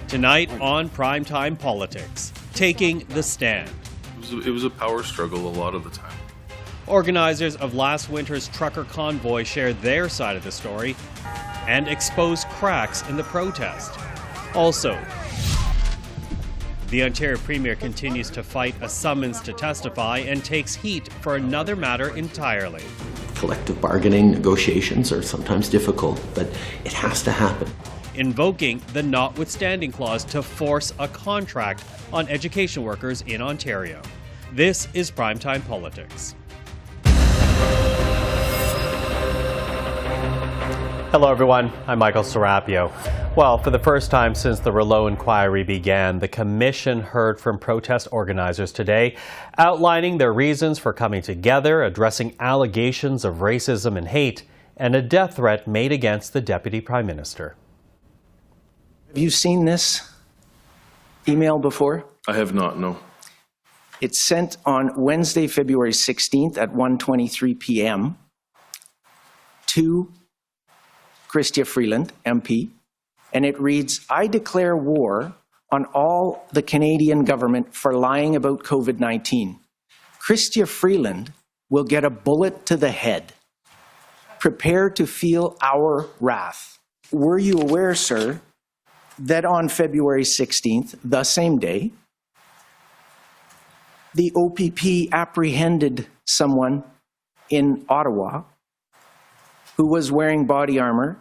Tonight on Primetime Politics, taking the stand. It was a power struggle a lot of the time. Organizers of last winter's trucker convoy share their side of the story and expose cracks in the protest. Also, the Ontario Premier continues to fight a summons to testify and takes heat for another matter entirely. Collective bargaining negotiations are sometimes difficult, but it has to happen. Invoking the notwithstanding clause to force a contract on education workers in Ontario. This is Primetime Politics. Hello everyone, I'm Michael Serapio. Well, for the first time since the Rouleau inquiry began, the Commission heard from protest organizers today, outlining their reasons for coming together, addressing allegations of racism and hate, and a death threat made against the Deputy Prime Minister. Have you seen this email before? I have not, no. It's sent on Wednesday, February 16th at 1:23 p.m. to Chrystia Freeland, MP, and it reads, "I declare war on all the Canadian government for lying about COVID-19. Chrystia Freeland will get a bullet to the head. Prepare to feel our wrath." Were you aware, sir, that on February 16th, the same day, the OPP apprehended someone in Ottawa who was wearing body armor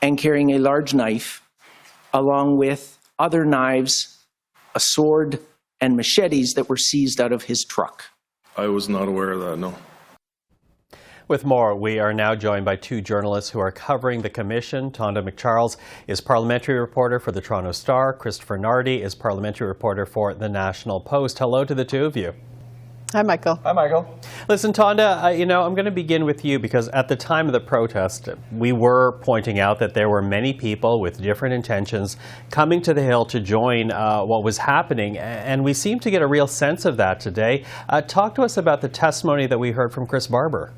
and carrying a large knife, along with other knives, a sword, and machetes that were seized out of his truck? I was not aware of that, no. With more, we are now joined by two journalists who are covering the Commission. Tonda MacCharles is parliamentary reporter for the Toronto Star. Christopher Nardi is parliamentary reporter for the National Post. Hello to the two of you. Hi, Michael. Hi, Michael. Listen, Tonda, I'm going to begin with you because at the time of the protest, we were pointing out that there were many people with different intentions coming to the Hill to join what was happening, and we seem to get a real sense of that today. Talk to us about the testimony that we heard from Chris Barber.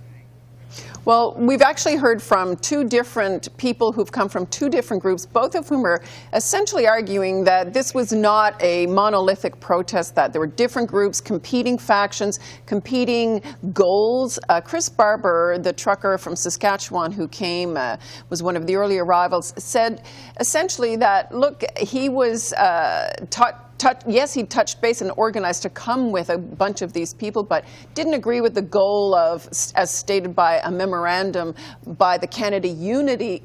Well, we've actually heard from two different people who've come from two different groups, both of whom are essentially arguing that this was not a monolithic protest, that there were different groups, competing factions, competing goals. Chris Barber, the trucker from Saskatchewan who came, was one of the early arrivals, said essentially that, look, he was yes, he touched base and organized to come with a bunch of these people, but didn't agree with the goal of, as stated by a memorandum by the Canada Unity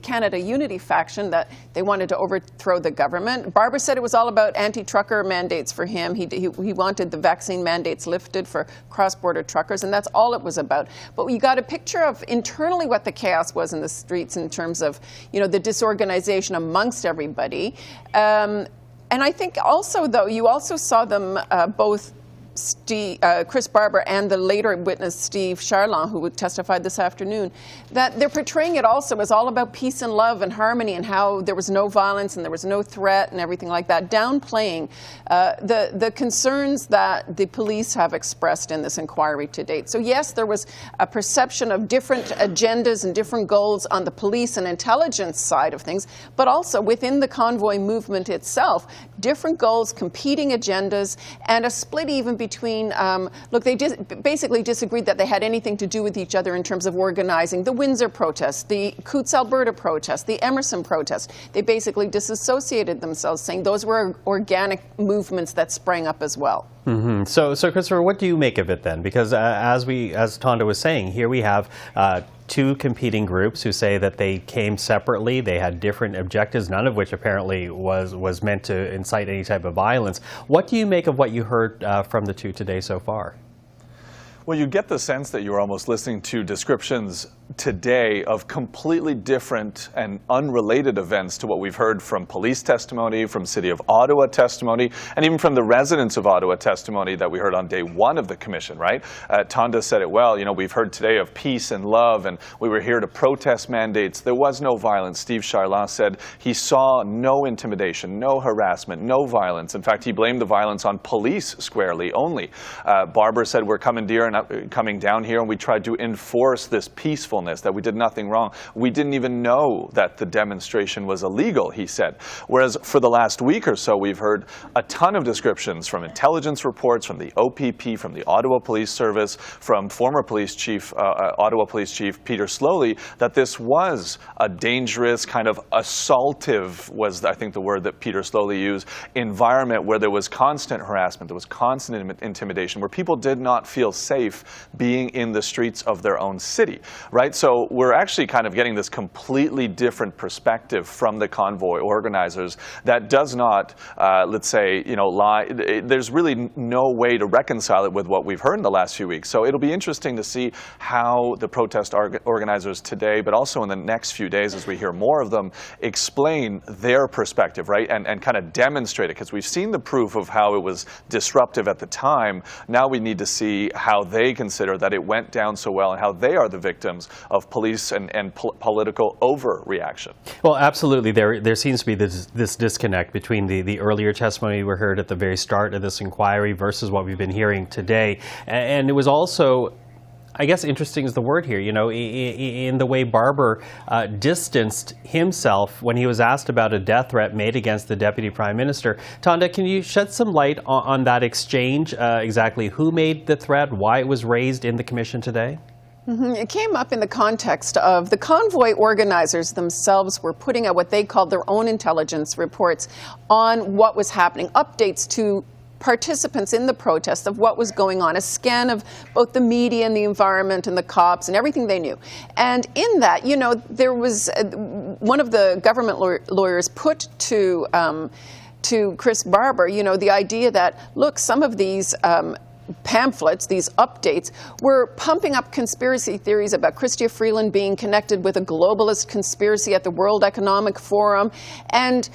faction, that they wanted to overthrow the government. Barber said it was all about anti-trucker mandates for him. He wanted the vaccine mandates lifted for cross-border truckers, and that's all it was about. But you got a picture of internally what the chaos was in the streets in terms of, the disorganization amongst everybody. And I think also, though, you also saw them both, Chris Barber and the later witness, Steve Charland, who testified this afternoon, that they're portraying it also as all about peace and love and harmony and how there was no violence and there was no threat and everything like that, downplaying the concerns that the police have expressed in this inquiry to date. So yes, there was a perception of different agendas and different goals on the police and intelligence side of things, but also within the convoy movement itself, different goals, competing agendas, and a split even between, they basically disagreed that they had anything to do with each other in terms of organizing the Windsor protest, the Coutts, Alberta protest, the Emerson protest. They basically disassociated themselves, saying those were organic movements that sprang up as well. Mm-hmm. So Christopher, what do you make of it then? Because as Tonda was saying, here we have two competing groups who say that they came separately, they had different objectives, none of which apparently was meant to incite any type of violence. What do you make of what you heard from the two today so far? Well, you get the sense that you're almost listening to descriptions today of completely different and unrelated events to what we've heard from police testimony, from City of Ottawa testimony, and even from the residents of Ottawa testimony that we heard on day one of the Commission, right? Tonda said it well, we've heard today of peace and love, and we were here to protest mandates. There was no violence. Steve Charland said he saw no intimidation, no harassment, no violence. In fact, he blamed the violence on police squarely only. Barber said we're coming down here and we tried to enforce this peaceful peacefulness, that we did nothing wrong. We didn't even know that the demonstration was illegal, he said. Whereas for the last week or so, we've heard a ton of descriptions from intelligence reports, from the OPP, from the Ottawa Police Service, from former police chief, Ottawa Police Chief Peter Slowly, that this was a dangerous kind of assaultive, was I think the word that Peter Slowly used, environment where there was constant harassment, there was constant intimidation, where people did not feel safe being in the streets of their own city, right? So we're actually kind of getting this completely different perspective from the convoy organizers that does not, let's say, lie. There's really no way to reconcile it with what we've heard in the last few weeks. So it'll be interesting to see how the protest organizers today, but also in the next few days as we hear more of them, explain their perspective, right? And kind of demonstrate it, because we've seen the proof of how it was disruptive at the time. Now we need to see how they consider that it went down so well and how they are the victims of police and political overreaction. Well, absolutely. There seems to be this disconnect between the earlier testimony we heard at the very start of this inquiry versus what we've been hearing today. And it was also, I guess interesting is the word here, in the way Barber distanced himself when he was asked about a death threat made against the Deputy Prime Minister. Tonda, can you shed some light on that exchange, exactly who made the threat, why it was raised in the Commission today? It came up in the context of the convoy organizers themselves were putting out what they called their own intelligence reports on what was happening, updates to participants in the protest of what was going on, a scan of both the media and the environment and the cops and everything they knew. And in that, there was one of the government lawyers put to Chris Barber, the idea that, look, some of these pamphlets, these updates, were pumping up conspiracy theories about Chrystia Freeland being connected with a globalist conspiracy at the World Economic Forum. And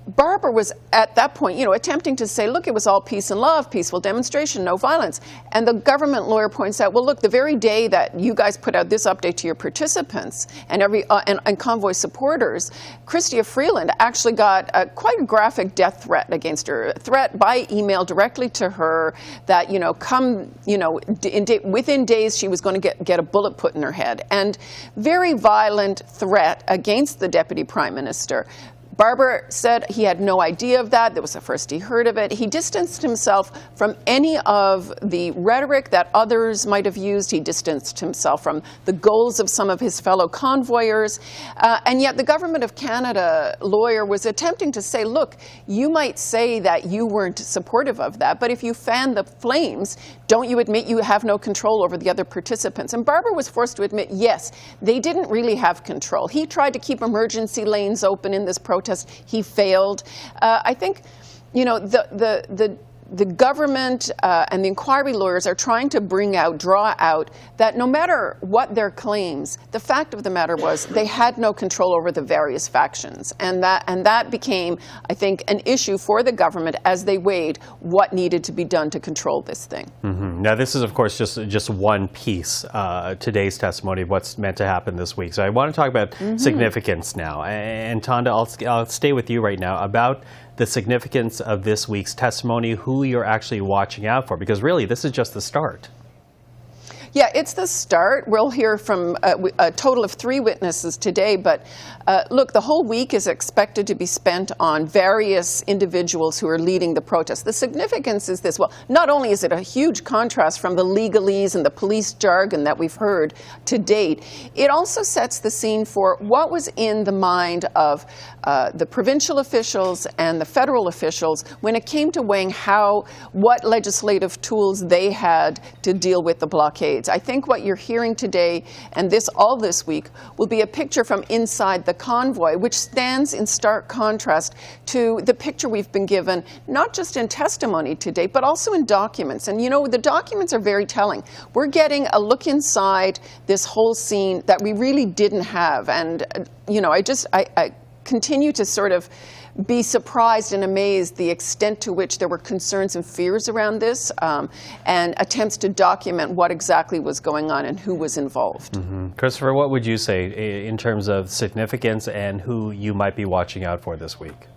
Barber was at that point, attempting to say, look, it was all peace and love, peaceful demonstration, no violence. And the government lawyer points out, well, look, the very day that you guys put out this update to your participants and and convoy supporters, Chrystia Freeland actually got quite a graphic death threat against her, a threat by email directly to her that, within days she was going to get a bullet put in her head. And very violent threat against the Deputy Prime Minister. Barber said he had no idea of that. That was the first he heard of it. He distanced himself from any of the rhetoric that others might have used. He distanced himself from the goals of some of his fellow convoyers. And yet the Government of Canada lawyer was attempting to say, look, you might say that you weren't supportive of that, but if you fan the flames, don't you admit you have no control over the other participants? And Barber was forced to admit, yes, they didn't really have control. He tried to keep emergency lanes open in this protest. He failed. I think, the government and the inquiry lawyers are trying to draw out that no matter what their claims, the fact of the matter was they had no control over the various factions. And that became, I think, an issue for the government as they weighed what needed to be done to control this thing. Mm-hmm. Now, this is, of course, just one piece, today's testimony of what's meant to happen this week. So I want to talk about significance now. And Tonda, I'll stay with you right now about the significance of this week's testimony, who you're actually watching out for, because really this is just the start. Yeah, it's the start. We'll hear from a total of 3 witnesses today, but look, the whole week is expected to be spent on various individuals who are leading the protest. The significance is this. Well, not only is it a huge contrast from the legalese and the police jargon that we've heard to date, it also sets the scene for what was in the mind of the provincial officials and the federal officials when it came to weighing what legislative tools they had to deal with the blockades. I think what you're hearing today and all this week will be a picture from inside the convoy, which stands in stark contrast to the picture we've been given, not just in testimony today, but also in documents. And the documents are very telling. We're getting a look inside this whole scene that we really didn't have. And, I continue to sort of be surprised and amazed the extent to which there were concerns and fears around this and attempts to document what exactly was going on and who was involved. Mm-hmm. Christopher, what would you say in terms of significance and who you might be watching out for this week?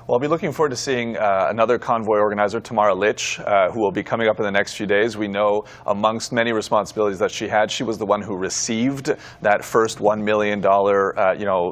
Well, I'll be looking forward to seeing another convoy organizer, Tamara Litch, who will be coming up in the next few days. We know amongst many responsibilities that she had, she was the one who received that first $1 million,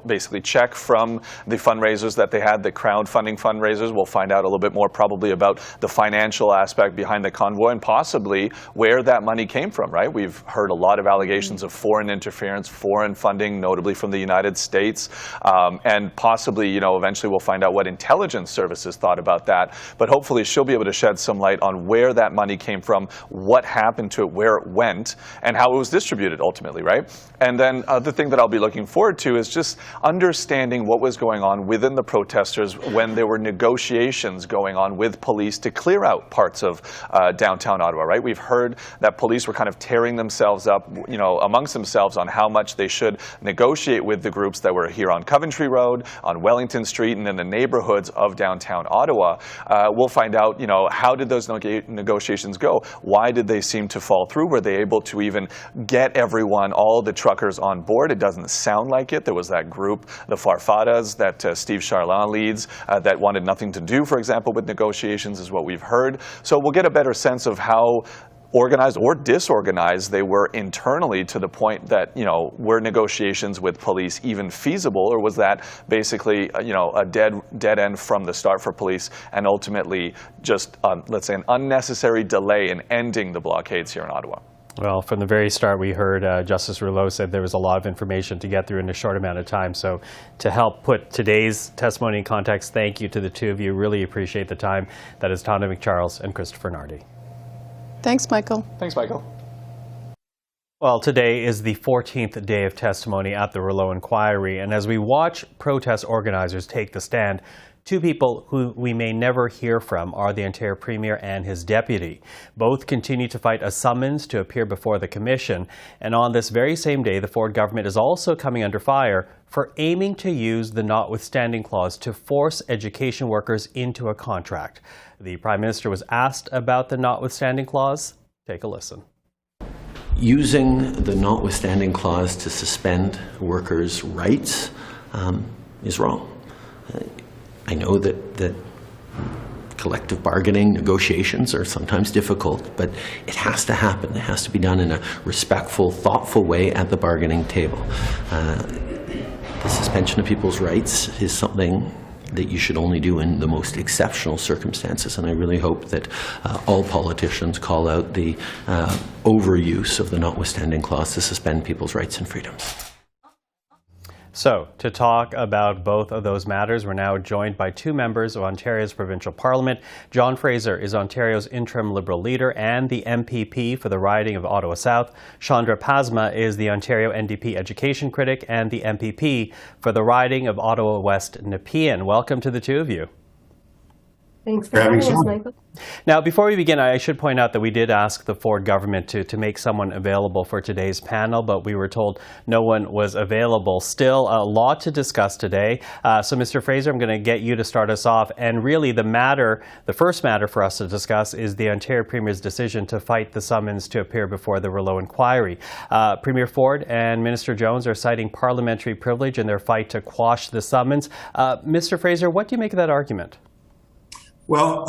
basically check from the fundraisers that they had, the crowdfunding fundraisers. We'll find out a little bit more probably about the financial aspect behind the convoy and possibly where that money came from, right? We've heard a lot of allegations of foreign interference, foreign funding, notably from the United States, and possibly, eventually we'll find out what intelligence services thought about that, but hopefully she'll be able to shed some light on where that money came from, what happened to it, where it went, and how it was distributed ultimately, right? And then the thing that I'll be looking forward to is just understanding what was going on within the protesters when there were negotiations going on with police to clear out parts of downtown Ottawa, right? We've heard that police were kind of tearing themselves up, amongst themselves on how much they should negotiate with the groups that were here on Coventry Road, on Wellington Street, and in the neighborhoods of downtown Ottawa. We'll find out, how did those negotiations go? Why did they seem to fall through? Were they able to even get everyone, all the truckers on board? It doesn't sound like it. There was that group, the Farfadas, that Steve Charland leads, that wanted nothing to do, for example, with negotiations, is what we've heard. So we'll get a better sense of how organized or disorganized they were internally to the point that, were negotiations with police even feasible, or was that basically, a dead end from the start for police and ultimately just, let's say, an unnecessary delay in ending the blockades here in Ottawa? Well, from the very start, we heard Justice Rouleau said there was a lot of information to get through in a short amount of time. So to help put today's testimony in context, thank you to the two of you. Really appreciate the time. That is Tonda MacCharles and Christopher Nardi. Thanks, Michael. Thanks, Michael. Well, today is the 14th day of testimony at the Rouleau inquiry, and as we watch protest organizers take the stand, two people who we may never hear from are the Ontario Premier and his deputy. Both continue to fight a summons to appear before the Commission, and on this very same day, the Ford government is also coming under fire for aiming to use the notwithstanding clause to force education workers into a contract. The Prime Minister was asked about the notwithstanding clause. Take a listen. Using the notwithstanding clause to suspend workers' rights is wrong. I know that collective bargaining negotiations are sometimes difficult, but it has to happen. It has to be done in a respectful, thoughtful way at the bargaining table. The suspension of people's rights is something that you should only do in the most exceptional circumstances, and I really hope that all politicians call out the overuse of the notwithstanding clause to suspend people's rights and freedoms. So, to talk about both of those matters, we're now joined by two members of Ontario's provincial parliament. John Fraser is Ontario's interim Liberal leader and the MPP for the riding of Ottawa South. Chandra Pasma is the Ontario NDP education critic and the MPP for the riding of Ottawa West Nepean. Welcome to the two of you. Thanks for having us, Michael. Now, before we begin, I should point out that we did ask the Ford government to make someone available for today's panel, but we were told no one was available. Still, a lot to discuss today. So, Mr. Fraser, I'm going to get you to start us off. And really, the first matter for us to discuss is the Ontario Premier's decision to fight the summons to appear before the Rouleau inquiry. Premier Ford and Minister Jones are citing parliamentary privilege in their fight to quash the summons. Mr. Fraser, what do you make of that argument? Well,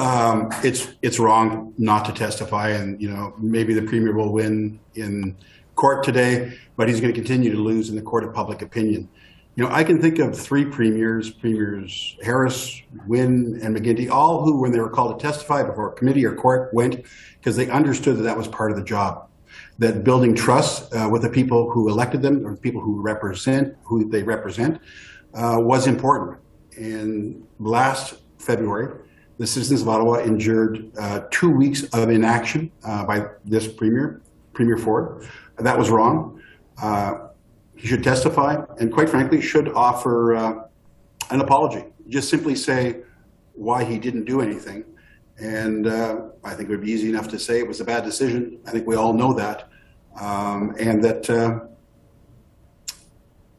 it's wrong not to testify, and maybe the Premier will win in court today, but he's going to continue to lose in the court of public opinion. I can think of three premiers Harris, Wynne, and McGuinty, all who, when they were called to testify before a committee or court, went because they understood that was part of the job. That building trust with the people who elected them, or the people who they represent, was important. And last February, the citizens of Ottawa endured 2 weeks of inaction by this Premier Ford. That was wrong. He should testify and, quite frankly, should offer an apology. Just simply say why he didn't do anything. And I think it would be easy enough to say it was a bad decision. I think we all know that. And that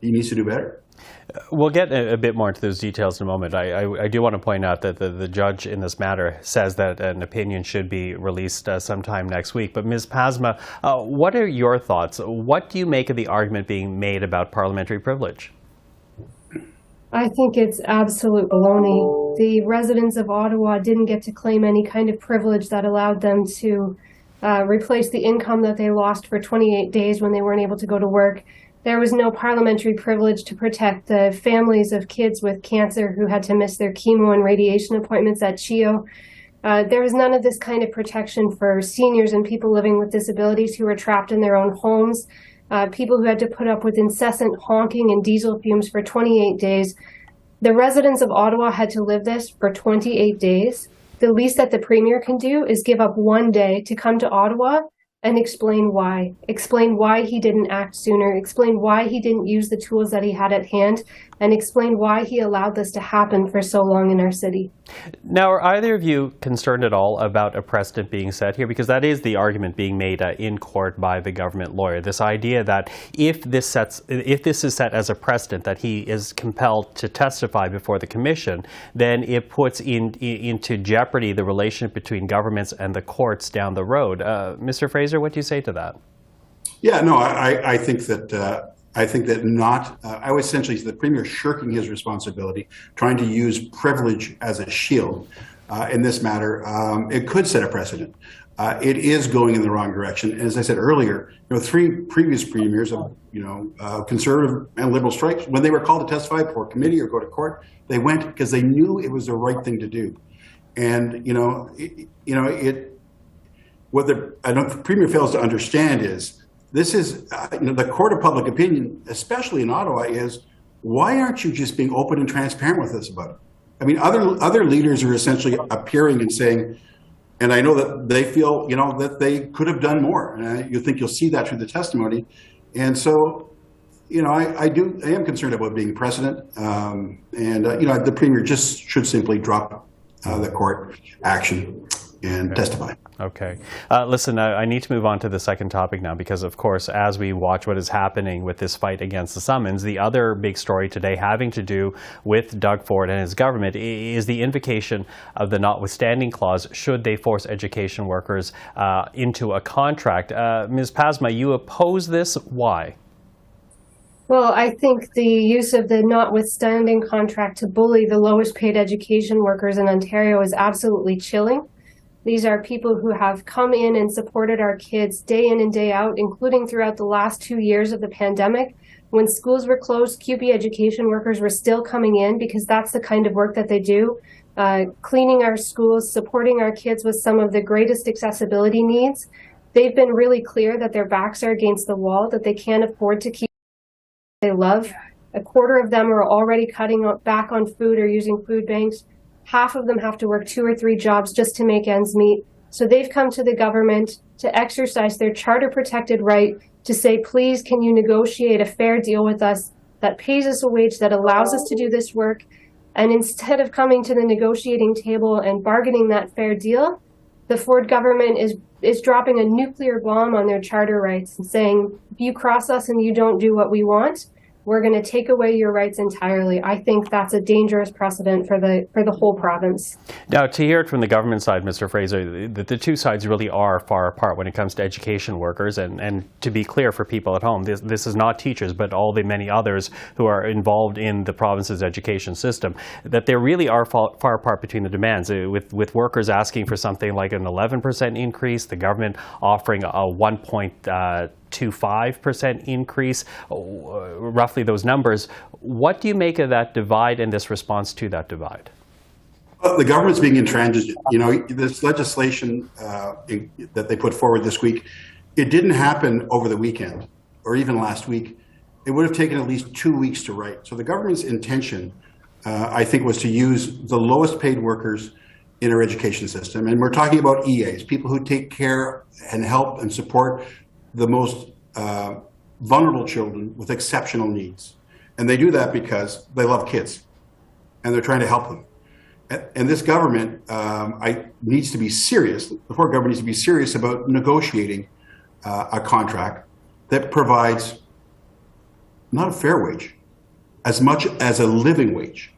he needs to do better. We'll get a bit more into those details in a moment. I do want to point out that the judge in this matter says that an opinion should be released sometime next week. But Ms. Pasma, what are your thoughts? What do you make of the argument being made about parliamentary privilege? I think it's absolute baloney. The residents of Ottawa didn't get to claim any kind of privilege that allowed them to replace the income that they lost for 28 days when they weren't able to go to work. There was no parliamentary privilege to protect the families of kids with cancer who had to miss their chemo and radiation appointments at CHEO. There was none of this kind of protection for seniors and people living with disabilities who were trapped in their own homes, people who had to put up with incessant honking and diesel fumes for 28 days. The residents of Ottawa had to live this for 28 days. The least that the Premier can do is give up one day to come to Ottawa and explain why he didn't act sooner, explain why he didn't use the tools that he had at hand, and explain why he allowed this to happen for so long in our city. Now, are either of you concerned at all about a precedent being set here? Because that is the argument being made in court by the government lawyer. This idea that if this is set as a precedent, that he is compelled to testify before the commission, then it puts into jeopardy the relationship between governments and the courts down the road. Mr. Fraser, what do you say to that? Yeah, no, I think that. I would essentially say the Premier shirking his responsibility, trying to use privilege as a shield in this matter. It could set a precedent. It is going in the wrong direction. As I said earlier, three previous premiers of conservative and liberal stripes, when they were called to testify before committee or go to court, they went because they knew it was the right thing to do. And what the Premier fails to understand is. This is the court of public opinion, especially in Ottawa, is why aren't you just being open and transparent with us about it? I mean, other leaders are essentially appearing and saying, and I know that they feel, that they could have done more. And you think you'll see that through the testimony. And so, I am concerned about being precedent. The Premier just should simply drop the court action and testify. Okay. Listen, I need to move on to the second topic now because, of course, as we watch what is happening with this fight against the summons, the other big story today having to do with Doug Ford and his government is the invocation of the notwithstanding clause should they force education workers into a contract. Ms. Pasma, you oppose this. Why? Well, I think the use of the notwithstanding contract to bully the lowest paid education workers in Ontario is absolutely chilling. These are people who have come in and supported our kids day in and day out, including throughout the last 2 years of the pandemic. When schools were closed, QP education workers were still coming in because that's the kind of work that they do, cleaning our schools, supporting our kids with some of the greatest accessibility needs. They've been really clear that their backs are against the wall, that they can't afford to keep what they love. A quarter of them are already cutting back on food or using food banks. Half of them have to work 2 or 3 jobs just to make ends meet. So they've come to the government to exercise their charter-protected right to say, please, can you negotiate a fair deal with us that pays us a wage that allows us to do this work? And instead of coming to the negotiating table and bargaining that fair deal, the Ford government is dropping a nuclear bomb on their charter rights and saying, if you cross us and you don't do what we want, we're going to take away your rights entirely. I think that's a dangerous precedent for the whole province. Now, to hear it from the government side, Mr. Fraser, the two sides really are far apart when it comes to education workers. And to be clear for people at home, this is not teachers, but all the many others who are involved in the province's education system, that there really are far apart between the demands. With workers asking for something like an 11% increase, the government offering a 1.25% increase, roughly those numbers. What do you make of that divide and this response to that divide? Well, the government's being intransigent. This legislation that they put forward this week, it didn't happen over the weekend or even last week. It would have taken at least 2 weeks to write. So the government's intention, I think, was to use the lowest paid workers in our education system. And we're talking about EAs, people who take care and help and support the most vulnerable children with exceptional needs. And they do that because they love kids and they're trying to help them. And this government needs to be serious, the Ford government needs to be serious about negotiating a contract that provides not a fair wage, as much as a living wage.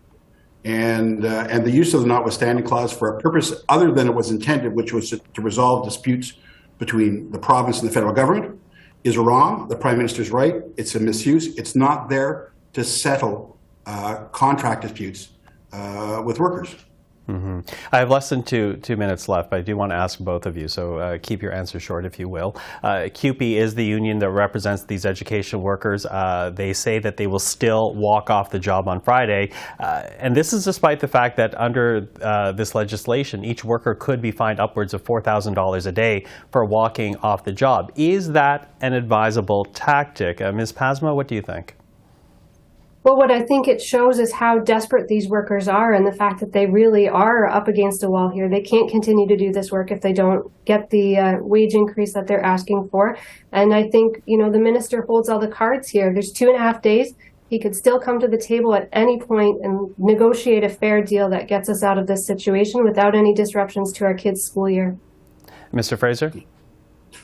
And the use of the notwithstanding clause for a purpose other than it was intended, which was to resolve disputes between the province and the federal government, is wrong. The Prime Minister's right. It's a misuse. It's not there to settle contract disputes with workers. Mm-hmm. I have less than two minutes left, but I do want to ask both of you, so keep your answer short if you will. CUPE is the union that represents these education workers. They say that they will still walk off the job on Friday, and this is despite the fact that under this legislation, each worker could be fined upwards of $4,000 a day for walking off the job. Is that an advisable tactic? Ms. Pasma, what do you think? Well, what I think it shows is how desperate these workers are and the fact that they really are up against a wall here. They can't continue to do this work if they don't get the wage increase that they're asking for. And I think, the minister holds all the cards here. There's 2.5 days. He could still come to the table at any point and negotiate a fair deal that gets us out of this situation without any disruptions to our kids' school year. Mr. Fraser?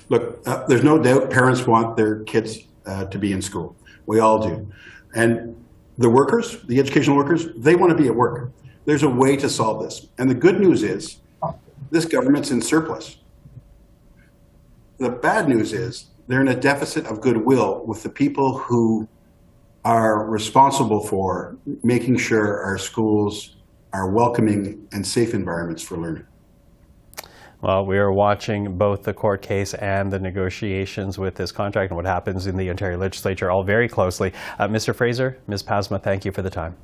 Look, there's no doubt parents want their kids to be in school. We all do. And the workers, the educational workers, they want to be at work. There's a way to solve this. And the good news is this government's in surplus. The bad news is they're in a deficit of goodwill with the people who are responsible for making sure our schools are welcoming and safe environments for learning. Well, we are watching both the court case and the negotiations with this contract and what happens in the Ontario legislature all very closely. Mr. Fraser, Ms. Pasma, thank you for the time.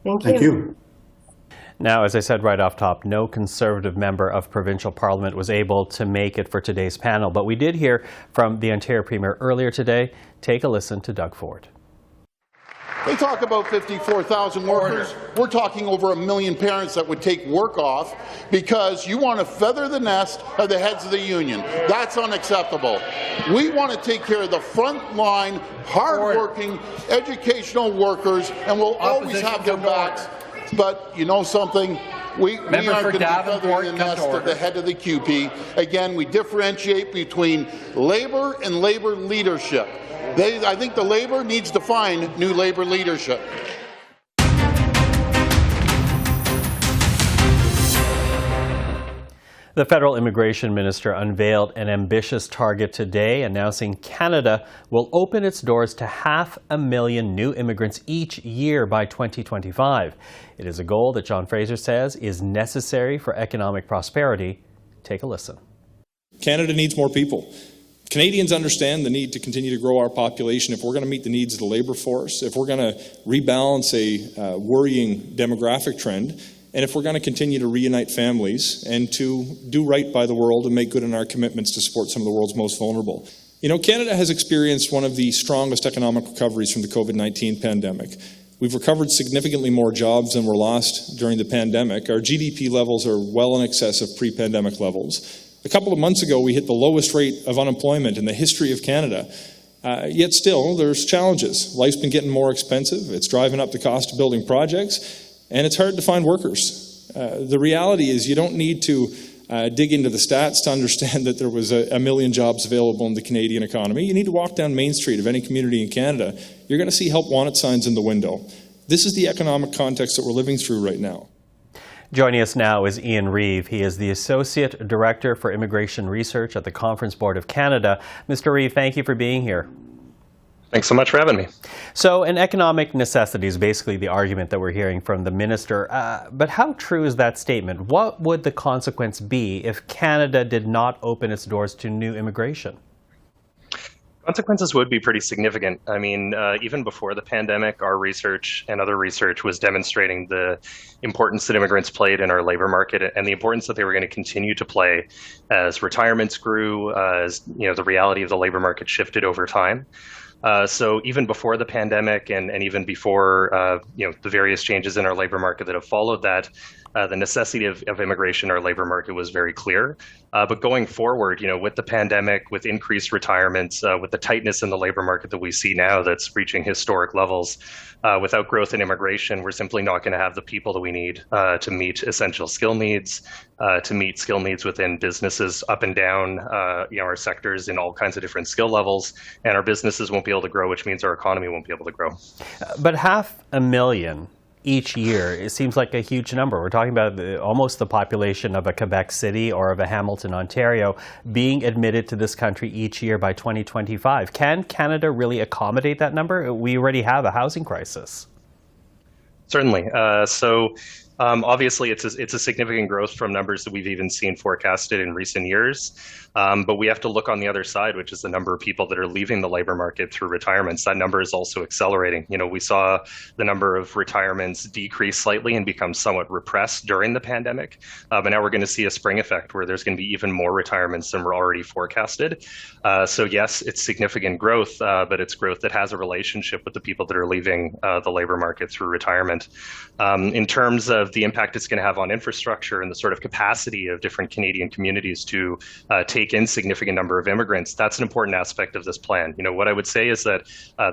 Thank you. Now, as I said right off top, no Conservative member of provincial parliament was able to make it for today's panel, but we did hear from the Ontario Premier earlier today. Take a listen to Doug Ford. They talk about 54,000 workers. We're talking over 1 million parents that would take work off because you want to feather the nest of the heads of the union. That's unacceptable. We want to take care of the front-line, hard-working, educational workers, and we'll always have their backs. But you know something? We aren't going to be feathering the nest of the head of the CUPE. Again, we differentiate between Labour and Labour leadership. I think the Labour needs to find new Labour leadership. The federal immigration minister unveiled an ambitious target today, announcing Canada will open its doors to 500,000 new immigrants each year by 2025. It is a goal that John Fraser says is necessary for economic prosperity. Take a listen. Canada needs more people. Canadians understand the need to continue to grow our population if we're going to meet the needs of the labour force, if we're going to rebalance a worrying demographic trend, and if we're going to continue to reunite families and to do right by the world and make good on our commitments to support some of the world's most vulnerable. Canada has experienced one of the strongest economic recoveries from the COVID-19 pandemic. We've recovered significantly more jobs than were lost during the pandemic. Our GDP levels are well in excess of pre-pandemic levels. A couple of months ago, we hit the lowest rate of unemployment in the history of Canada. Yet still, there's challenges. Life's been getting more expensive. It's driving up the cost of building projects, and it's hard to find workers. The reality is you don't need to dig into the stats to understand that there was a million jobs available in the Canadian economy. You need to walk down Main Street of any community in Canada. You're going to see help wanted signs in the window. This is the economic context that we're living through right now. Joining us now is Iain Reeve. He is the Associate Director for Immigration Research at the Conference Board of Canada. Mr. Reeve, thank you for being here. Thanks so much for having me. So an economic necessity is basically the argument that we're hearing from the minister. But how true is that statement? What would the consequence be if Canada did not open its doors to new immigration? Consequences would be pretty significant. I mean, even before the pandemic, our research and other research was demonstrating the importance that immigrants played in our labor market and the importance that they were going to continue to play as retirements grew, as the reality of the labor market shifted over time. So even before the pandemic and even before the various changes in our labor market that have followed that, the necessity of immigration in our labor market was very clear. But going forward, with the pandemic, with increased retirements, with the tightness in the labor market that we see now that's reaching historic levels, without growth in immigration, we're simply not going to have the people that we need to meet essential skill needs, to meet skill needs within businesses up and down our sectors in all kinds of different skill levels, and our businesses won't be able to grow, which means our economy won't be able to grow. But 500,000 each year, it seems like a huge number. We're talking about almost the population of a Quebec City or of a Hamilton, Ontario, being admitted to this country each year by 2025. Can Canada really accommodate that number? We already have a housing crisis. Certainly. Obviously, it's a significant growth from numbers that we've even seen forecasted in recent years. But we have to look on the other side, which is the number of people that are leaving the labor market through retirements. That number is also accelerating. We saw the number of retirements decrease slightly and become somewhat repressed during the pandemic. But now we're going to see a spring effect where there's going to be even more retirements than were already forecasted. So yes, it's significant growth, but it's growth that has a relationship with the people that are leaving the labor market through retirement. In terms of the impact it's going to have on infrastructure and the sort of capacity of different Canadian communities to take in significant number of immigrants, that's an important aspect of this plan. What I would say is that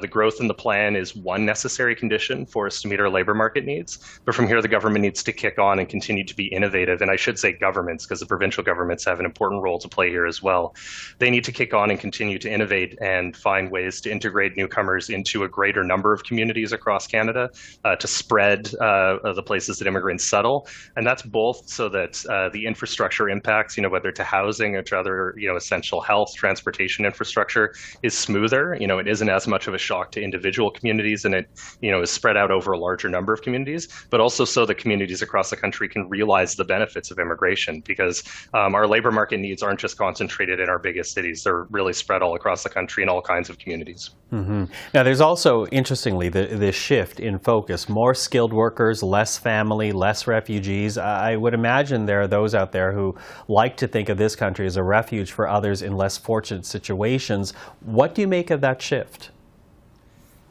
the growth in the plan is one necessary condition for us to meet our labor market needs. But from here, the government needs to kick on and continue to be innovative. And I should say governments, because the provincial governments have an important role to play here as well. They need to kick on and continue to innovate and find ways to integrate newcomers into a greater number of communities across Canada, to spread the places that immigrants settle. And that's both so that the infrastructure impacts, whether to housing or to other, essential health, transportation infrastructure is smoother. It isn't as much of a shock to individual communities, and it, is spread out over a larger number of communities, but also so that communities across the country can realize the benefits of immigration, because our labor market needs aren't just concentrated in our biggest cities. They're really spread all across the country in all kinds of communities. Mm-hmm. Now, there's also, interestingly, this shift in focus. More skilled workers, less family, less refugees. I would imagine there are those out there who like to think of this country as a refuge for others in less fortunate situations. What do you make of that shift?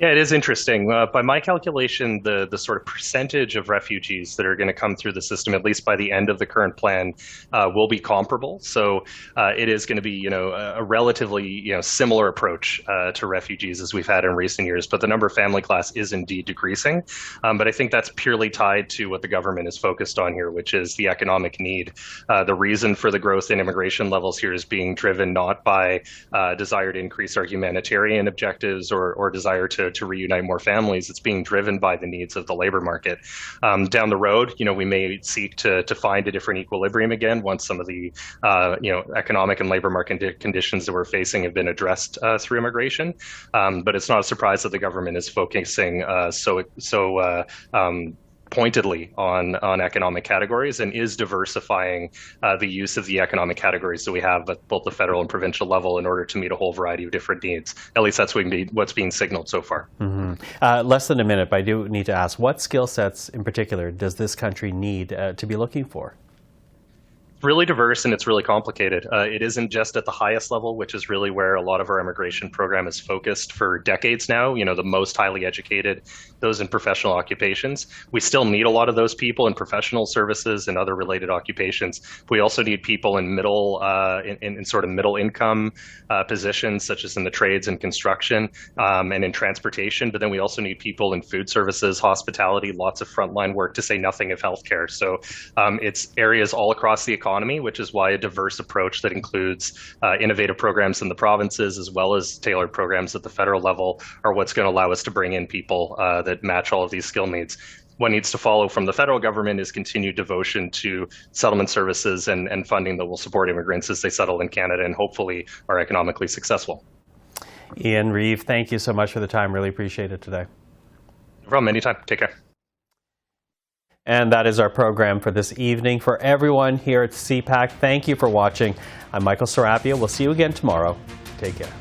Yeah, it is interesting. By my calculation, the sort of percentage of refugees that are going to come through the system, at least by the end of the current plan, will be comparable. So it is going to be, a relatively, similar approach to refugees as we've had in recent years. But the number of family class is indeed decreasing. But I think that's purely tied to what the government is focused on here, which is the economic need. The reason for the growth in immigration levels here is being driven not by desire to increase our humanitarian objectives or desire to reunite more families. It's being driven by the needs of the labor market. Down the road, we may seek to find a different equilibrium again once some of the economic and labor market conditions that we're facing have been addressed through immigration. But it's not a surprise that the government is focusing so pointedly on economic categories and is diversifying the use of the economic categories that we have at both the federal and provincial level in order to meet a whole variety of different needs. At least that's what's being signaled so far. Mm-hmm. Less than a minute, but I do need to ask, what skill sets in particular does this country need to be looking for? Really diverse, and it's really complicated. It isn't just at the highest level, which is really where a lot of our immigration program is focused for decades now, the most highly educated, those in professional occupations. We still need a lot of those people in professional services and other related occupations. We also need people in in sort of middle income positions, such as in the trades and construction and in transportation. But then we also need people in food services, hospitality, lots of frontline work, to say nothing of healthcare. So it's areas all across the economy, which is why a diverse approach that includes innovative programs in the provinces as well as tailored programs at the federal level are what's going to allow us to bring in people that match all of these skill needs. What needs to follow from the federal government is continued devotion to settlement services and funding that will support immigrants as they settle in Canada and hopefully are economically successful. Iain Reeve, thank you so much for the time. Really appreciate it today. No problem. Anytime. Take care. And that is our program for this evening. For everyone here at CPAC, thank you for watching. I'm Michael Serapio. We'll see you again tomorrow. Take care.